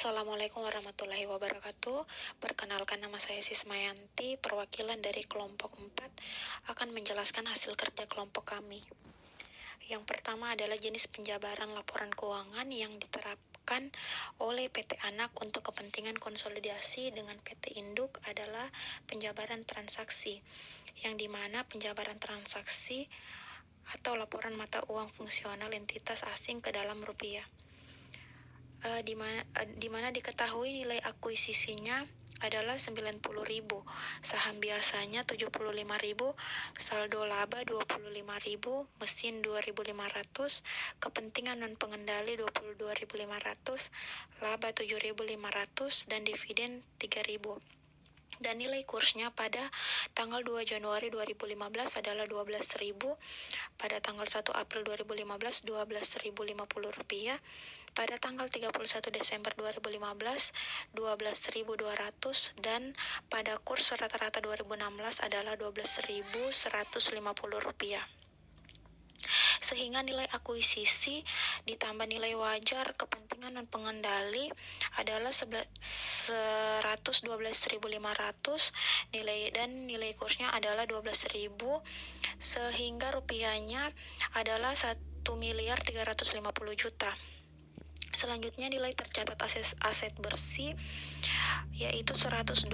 Assalamualaikum warahmatullahi wabarakatuh. Perkenalkan, nama saya Sismayanti, perwakilan dari kelompok 4 akan menjelaskan hasil kerja kelompok kami. Yang pertama adalah jenis penjabaran laporan keuangan yang diterapkan oleh PT Anak untuk kepentingan konsolidasi dengan PT Induk adalah penjabaran transaksi, yang dimana penjabaran transaksi atau laporan mata uang fungsional entitas asing ke dalam rupiah. Di mana diketahui nilai akuisisinya adalah 90.000, saham biasanya 75.000, saldo laba 25.000, mesin 2.500, kepentingan non pengendali 22.500, laba 7.500 dan dividen 3.000. Dan nilai kursnya pada tanggal 2 Januari 2015 adalah 12.000, pada tanggal 1 April 2015 12.050 rupiah, pada tanggal 31 Desember 2015 12.200, dan pada kurs rata-rata 2016 adalah 12.150 rupiah. Sehingga nilai akuisisi ditambah nilai wajar kepentingan non pengendali adalah 112.500, nilai kursnya adalah 12.000, sehingga rupiahnya adalah 1.350.000.000. Selanjutnya nilai tercatat aset bersih yaitu 102.500,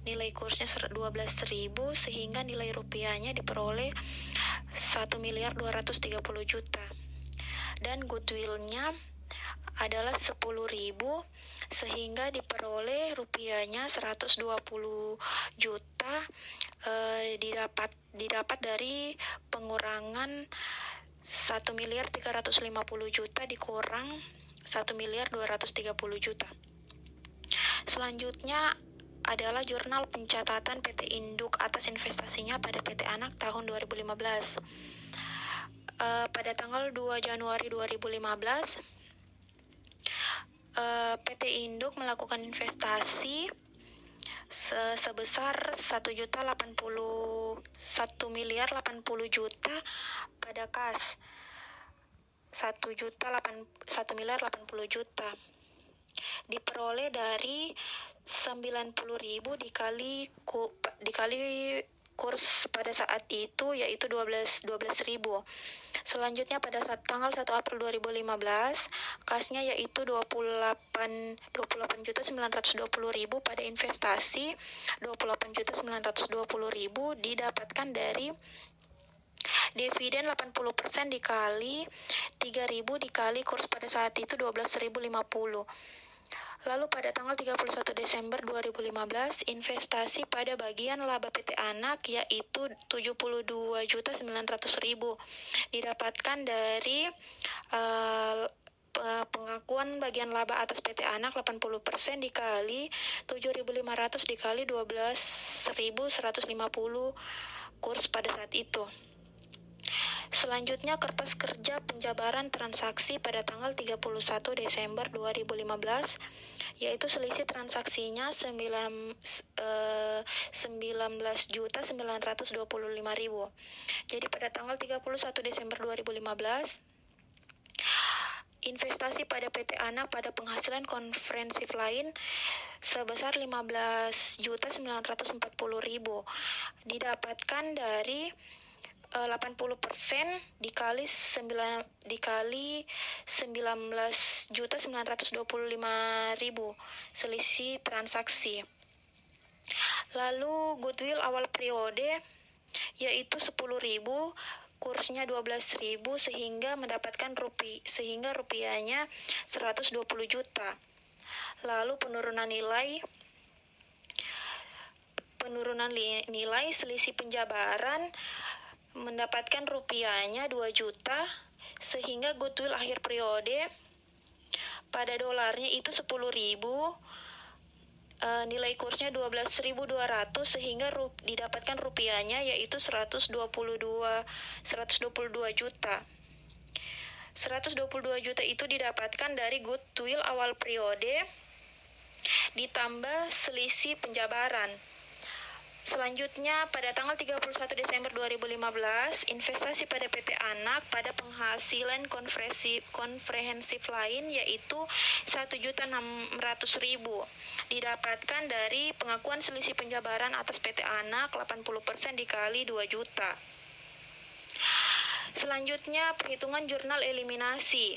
nilai kursnya 12.000, sehingga nilai rupiahnya diperoleh 1.230.000.000. Dan goodwillnya adalah 10.000, sehingga diperoleh rupiahnya 120 juta, didapat dari pengurangan 1.350.000.000 dikurang 1.230.000.000. Selanjutnya adalah jurnal pencatatan PT Induk atas investasinya pada PT Anak tahun 2015. Pada tanggal 2 Januari 2015, PT Induk melakukan investasi sebesar 1.080.000.000 pada kas 1.080.000.000 diperoleh dari 90.000 dikali kurs pada saat itu, yaitu 12.000. Selanjutnya pada tanggal 1 April 2015, kasnya yaitu 28.920.000 pada investasi 28.920.000 didapatkan dari dividen 80% dikali 3.000 dikali kurs pada saat itu 12.050. Lalu pada tanggal 31 Desember 2015, investasi pada bagian laba PT Anak yaitu 72.900.000 didapatkan dari pengakuan bagian laba atas PT Anak 80% dikali 7.500 dikali 12.150 kurs pada saat itu. Selanjutnya kertas kerja penjabaran transaksi pada tanggal 31 Desember 2015, yaitu selisih transaksinya 19.925.000. Jadi pada tanggal 31 Desember 2015, investasi pada PT Anak pada penghasilan komprehensif lain sebesar 15.940.000 didapatkan dari 80% dikali 19.925.000 selisih transaksi. Lalu goodwill awal periode yaitu 10.000, kursnya 12.000, sehingga mendapatkan sehingga rupiahnya 120 juta. Lalu penurunan nilai selisih penjabaran mendapatkan rupiahnya 2 juta, sehingga goodwill akhir periode pada dolarnya itu 10.000, nilai kursnya 12.200, sehingga didapatkan rupiahnya yaitu 122 juta. 122 juta itu didapatkan dari goodwill awal periode ditambah selisih penjabaran. Selanjutnya, pada tanggal 31 Desember 2015, investasi pada PT Anak pada penghasilan komprehensif lain yaitu 1.600.000 didapatkan dari pengakuan selisih penjabaran atas PT Anak 80% dikali 2 juta. Selanjutnya, perhitungan jurnal eliminasi.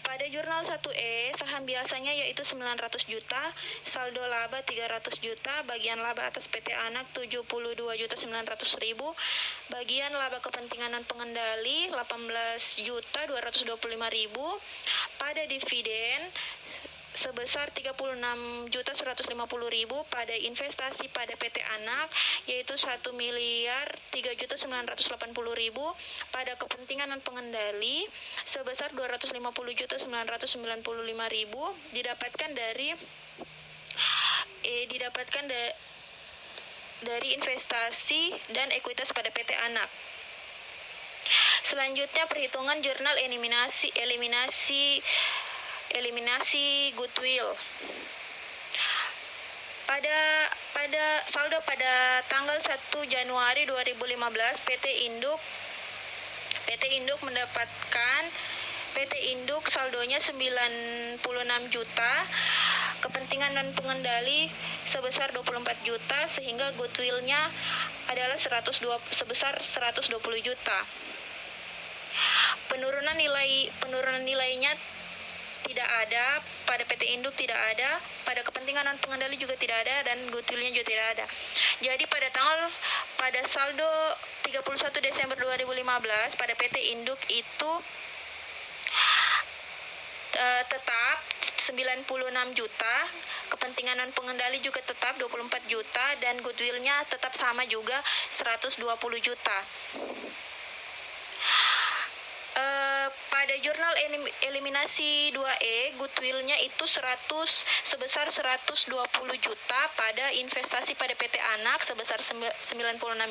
Pada jurnal 1E, saham biasanya yaitu 900 juta, saldo laba 300 juta, bagian laba atas PT Anak 72.900.000, bagian laba kepentingan non pengendali 18.225.000, pada dividen sebesar 36.150.000, pada investasi pada PT Anak yaitu 1.003.980.000, pada kepentingan non pengendali sebesar 250.995.000 didapatkan dari investasi dan ekuitas pada PT Anak. Selanjutnya, perhitungan jurnal eliminasi goodwill. Pada saldo pada tanggal 1 Januari 2015, PT Induk mendapatkan saldonya 96 juta, kepentingan non pengendali sebesar 24 juta, sehingga goodwill-nya adalah sebesar 120 juta. Penurunan nilainya tidak ada, pada PT Induk tidak ada, pada kepentingan non pengendali juga tidak ada, dan goodwill-nya juga tidak ada. Jadi pada saldo 31 Desember 2015 pada PT Induk itu tetap 96 juta, kepentingan non pengendali juga tetap 24 juta, dan goodwill-nya tetap sama juga 120 juta. Pada jurnal eliminasi 2E, goodwill-nya itu sebesar 120 juta, pada investasi pada PT Anak sebesar 96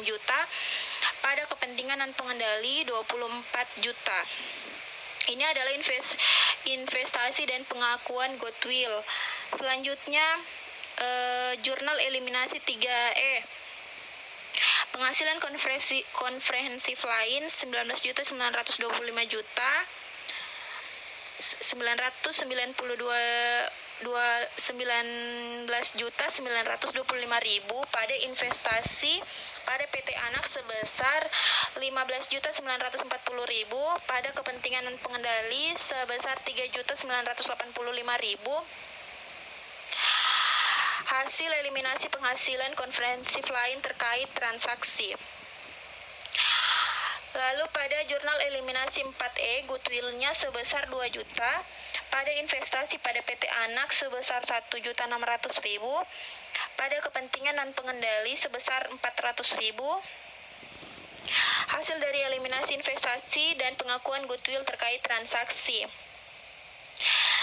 juta, pada kepentingan non pengendali 24 juta. Ini adalah investasi dan pengakuan goodwill. Selanjutnya, jurnal eliminasi 3E. Penghasilan komprehensif lain 19.925.000, 19.925.000 pada investasi pada PT Anak sebesar 15.940.000, pada kepentingan non pengendali sebesar 3.985.000. Hasil eliminasi penghasilan komprehensif lain terkait transaksi. Lalu pada jurnal eliminasi 4E, goodwill-nya sebesar 2 juta, pada investasi pada PT Anak sebesar 1.600.000, pada kepentingan non pengendali sebesar 400.000. Hasil dari eliminasi investasi dan pengakuan goodwill terkait transaksi.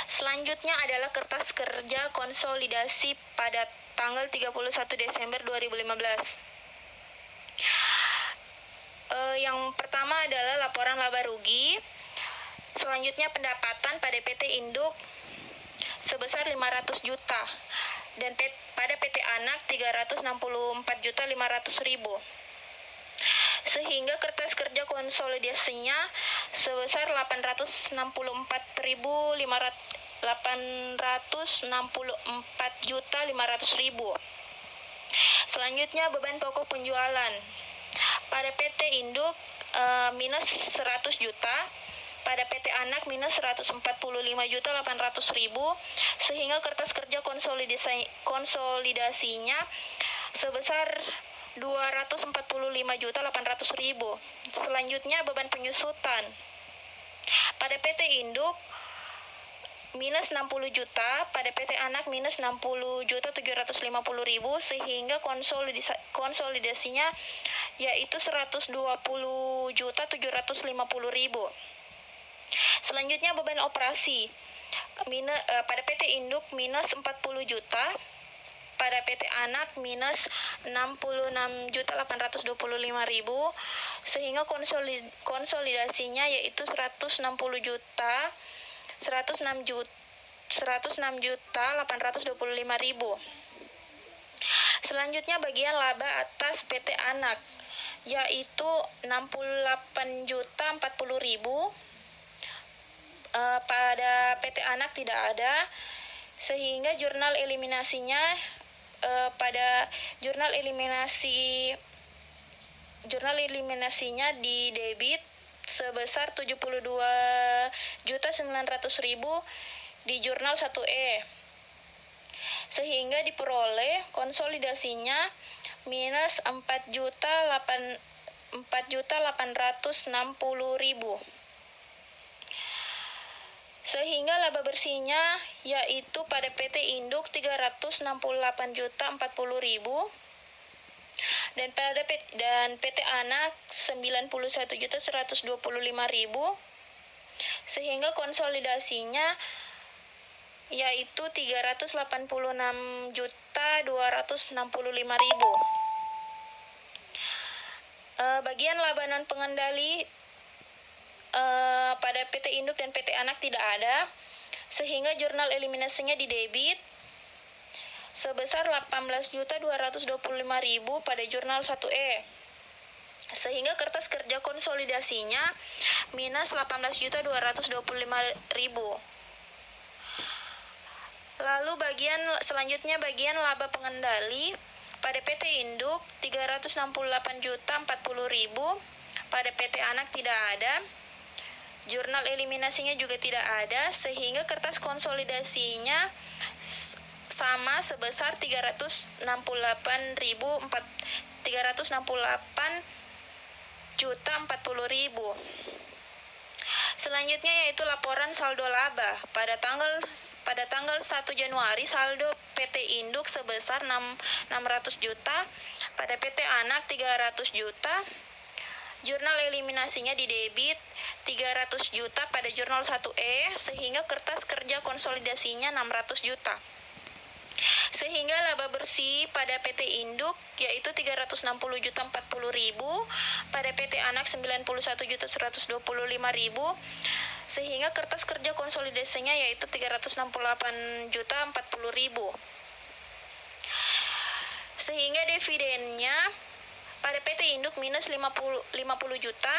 Selanjutnya adalah kertas kerja konsolidasi pada tanggal 31 Desember 2015. Yang pertama adalah laporan laba rugi. Selanjutnya pendapatan pada PT Induk sebesar 500 juta dan pada PT Anak 364.500.000. Sehingga kertas kerja konsolidasinya sebesar 864.500.000. Selanjutnya, beban pokok penjualan. Pada PT Induk minus 100 juta, pada PT Anak minus 145.800.000, sehingga kertas kerja konsolidasinya sebesar 245.800.000. Selanjutnya, beban penyusutan. Pada PT Induk minus 60 juta, pada PT Anak minus 60.750.000, sehingga konsolidasinya yaitu 120.750.000. Selanjutnya, beban operasi. Pada PT Induk minus 40 juta, pada PT Anak minus 66.825.000, sehingga konsolidasinya yaitu 106.825.000. Selanjutnya bagian laba atas PT Anak, yaitu 68.040.000. Pada PT Anak tidak ada, sehingga jurnal eliminasinya pada jurnal eliminasinya di debit sebesar 72.900.000 di jurnal 1E, sehingga diperoleh konsolidasinya minus 4.860.000. Sehingga laba bersihnya yaitu pada PT Induk 368.040.000 dan PT Anak 91.125.000, sehingga konsolidasinya yaitu 386.265.000. Bagian laba non pengendali pada PT Induk dan PT Anak tidak ada, sehingga jurnal eliminasinya di debit sebesar 18.225.000 pada jurnal 1E, sehingga kertas kerja konsolidasinya minus 18.225.000. Lalu selanjutnya bagian laba pengendali pada PT Induk 368.040.000, pada PT Anak tidak ada, jurnal eliminasinya juga tidak ada, sehingga kertas konsolidasinya sama sebesar 368.040.000. Selanjutnya yaitu laporan saldo laba. Pada tanggal 1 Januari saldo PT Induk sebesar 600 juta, pada PT Anak 300 juta. Jurnal eliminasinya di debit 300 juta pada jurnal 1E, sehingga kertas kerja konsolidasinya 600 juta. Sehingga laba bersih pada PT Induk yaitu 360.040.000, pada PT Anak 91.125.000, sehingga kertas kerja konsolidasinya yaitu 368.040.000. Sehingga dividennya pada PT Induk minus 50 juta,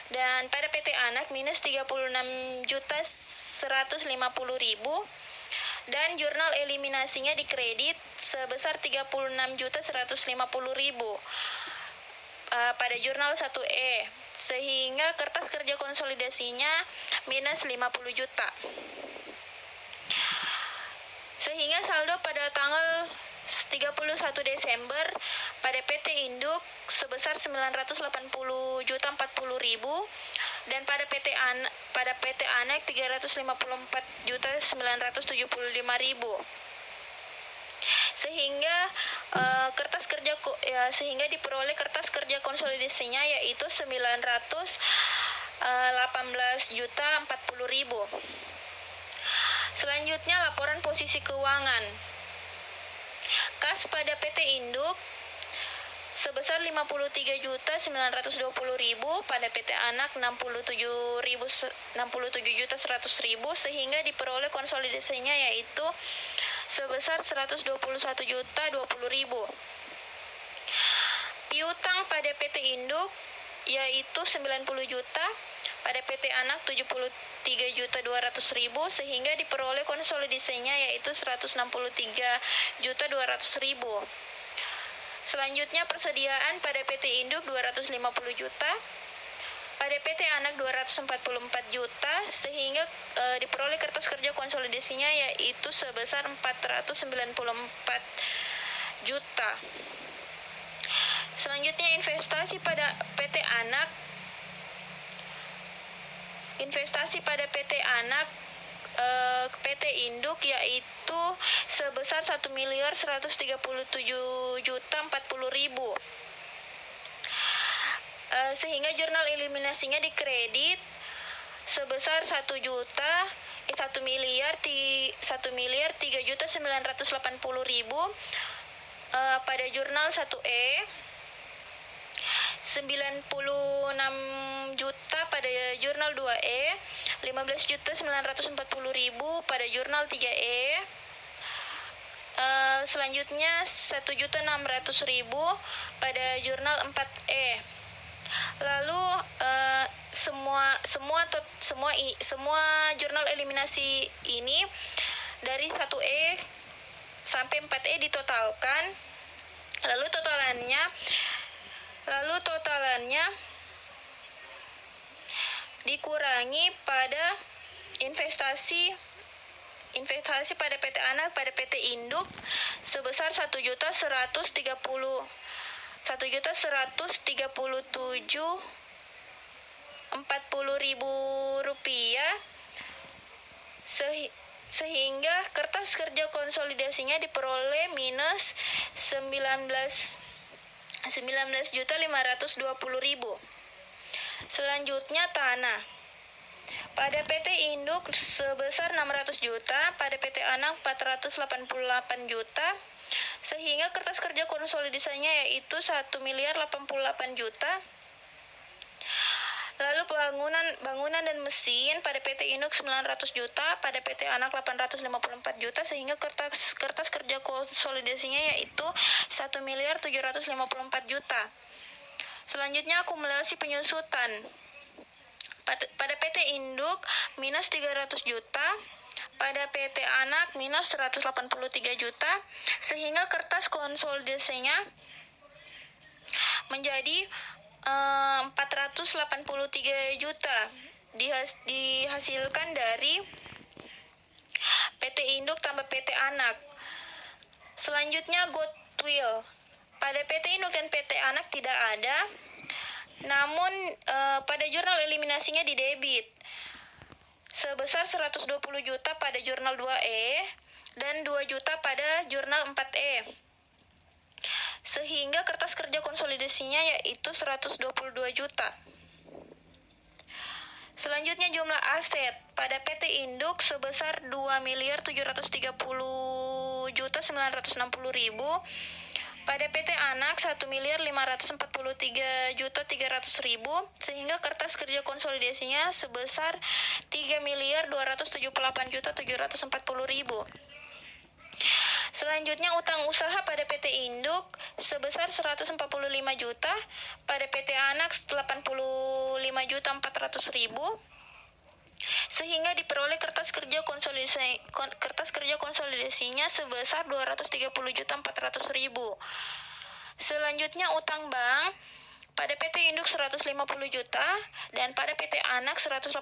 dan pada PT Anak minus 36.150.000, dan jurnal eliminasinya dikredit sebesar 36.150.000 pada jurnal 1E, sehingga kertas kerja konsolidasinya minus 50 juta. Sehingga saldo pada tanggal 31 Desember pada PT Induk sebesar 980.040.000, dan pada PT Anak 354.975.000. Sehingga diperoleh kertas kerja konsolidasinya yaitu 918.040.000. Selanjutnya laporan posisi keuangan. Kas pada PT Induk sebesar 53.920.000, pada PT Anak 67.100.000, sehingga diperoleh konsolidasinya yaitu sebesar 121.020.000. Piutang pada PT Induk yaitu 90 juta, pada PT Anak 73.200.000, sehingga diperoleh konsolidasinya yaitu 163.200.000. Selanjutnya persediaan pada PT Induk 250 juta, pada PT Anak 244 juta, sehingga diperoleh kertas kerja konsolidasinya yaitu sebesar 494 juta. Selanjutnya investasi pada PT Anak. Investasi pada PT Anak PT Induk yaitu sebesar 1.137.040.000, sehingga jurnal eliminasinya dikredit sebesar 1.3.980.000 pada jurnal 1E, 96 juta pada jurnal 2E, 15.940.000 pada jurnal 3E, Selanjutnya 1.600.000 pada jurnal 4E. Lalu semua jurnal eliminasi ini dari 1E sampai 4E ditotalkan. Lalu totalannya dikurangi pada investasi pada PT Anak pada PT Induk sebesar 1.137.040.000 rupiah, sehingga kertas kerja konsolidasinya diperoleh minus 19.520.000. Selanjutnya tanah. Pada PT Induk sebesar 600 juta, pada PT Anak 488 juta, sehingga kertas kerja konsolidasinya yaitu 1.088 juta. Lalu bangunan dan mesin pada PT Induk 900 juta, pada PT Anak 854 juta, sehingga kertas kerja konsolidasinya yaitu 1.754 juta. Selanjutnya akumulasi penyusutan. Pada PT Induk minus 300 juta, pada PT Anak minus 183 juta, sehingga kertas konsolidasinya menjadi 483 juta dihasilkan dari PT Induk tambah PT Anak. Selanjutnya goodwill. Pada PT Induk dan PT Anak tidak ada, namun pada jurnal eliminasinya didebit sebesar 120 juta pada jurnal 2E dan 2 juta pada jurnal 4E. Sehingga kertas kerja konsolidasinya yaitu 122 juta. Selanjutnya jumlah aset pada PT Induk sebesar 2.730.960.000, pada PT Anak 1.543.300.000, sehingga kertas kerja konsolidasinya sebesar 3.278.740.000. Selanjutnya utang usaha pada PT Induk sebesar 145 juta, pada PT Anak 85.400.000, sehingga diperoleh kertas kerja konsolidasinya sebesar 230.400.000. Selanjutnya utang bank pada PT Induk 150 juta dan pada PT Anak 183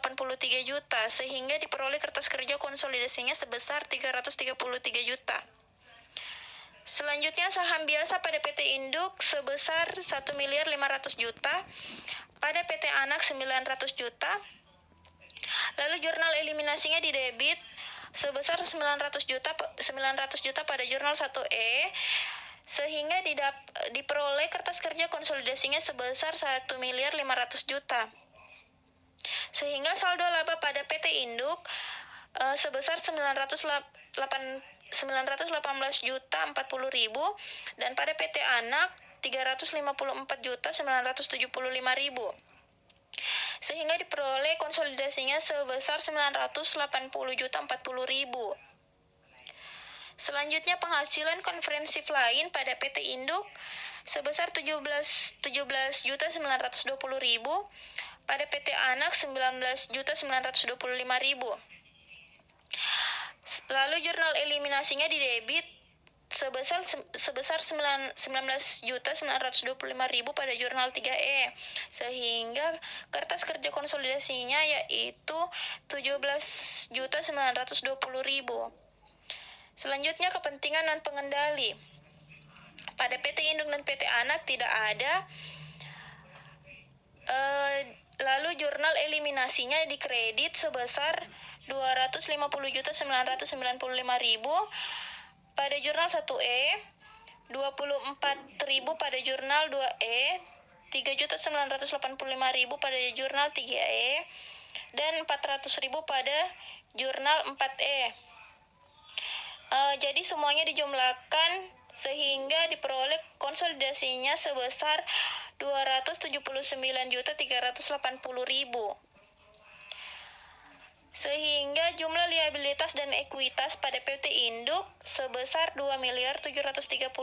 juta, sehingga diperoleh kertas kerja konsolidasinya sebesar 333 juta. Selanjutnya saham biasa pada PT Induk sebesar 1.500.000 juta, pada PT Anak 900 juta. Lalu jurnal eliminasinya didebit sebesar 900 juta pada jurnal 1E, sehingga diperoleh kertas kerja konsolidasinya sebesar 1.500.000 juta. Sehingga saldo laba pada PT Induk sebesar 918 juta 40.000 dan pada PT Anak 354 juta 975.000, sehingga diperoleh konsolidasinya sebesar 980 juta 40.000. Selanjutnya penghasilan konferensi lain pada PT Induk sebesar 17 juta 920.000, pada PT Anak 19 juta 925.000. Lalu jurnal eliminasinya didebit sebesar 19 juta 925.000 pada jurnal 3E, sehingga kertas kerja konsolidasinya yaitu 17 juta 920.000. Selanjutnya kepentingan dan pengendali. Pada PT Induk dan PT Anak tidak ada. Lalu jurnal eliminasinya dikredit sebesar 250.995.000 pada jurnal 1E, 24.000 pada jurnal 2E, 3.985.000 pada jurnal 3E, dan 400.000 pada jurnal 4E. Jadi semuanya dijumlahkan sehingga diperoleh konsolidasinya sebesar 279.380.000. sehingga jumlah liabilitas dan ekuitas pada PT Induk sebesar 2.730.960.000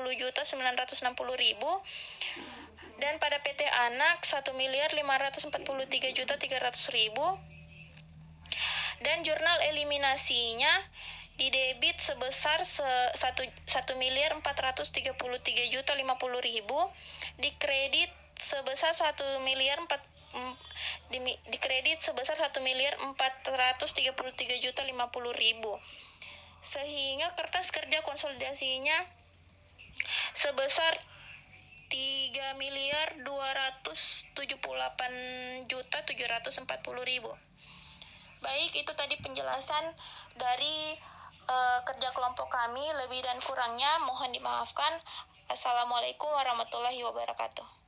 dan pada PT Anak 1.543.300.000 dan jurnal eliminasinya didebit sebesar 1.433.050.000, dikredit sebesar 1.433.050.000, sehingga kertas kerja konsolidasinya sebesar 3.278.740.000. Baik, itu tadi penjelasan dari kerja kelompok kami. Lebih dan kurangnya mohon dimaafkan. Assalamualaikum warahmatullahi wabarakatuh.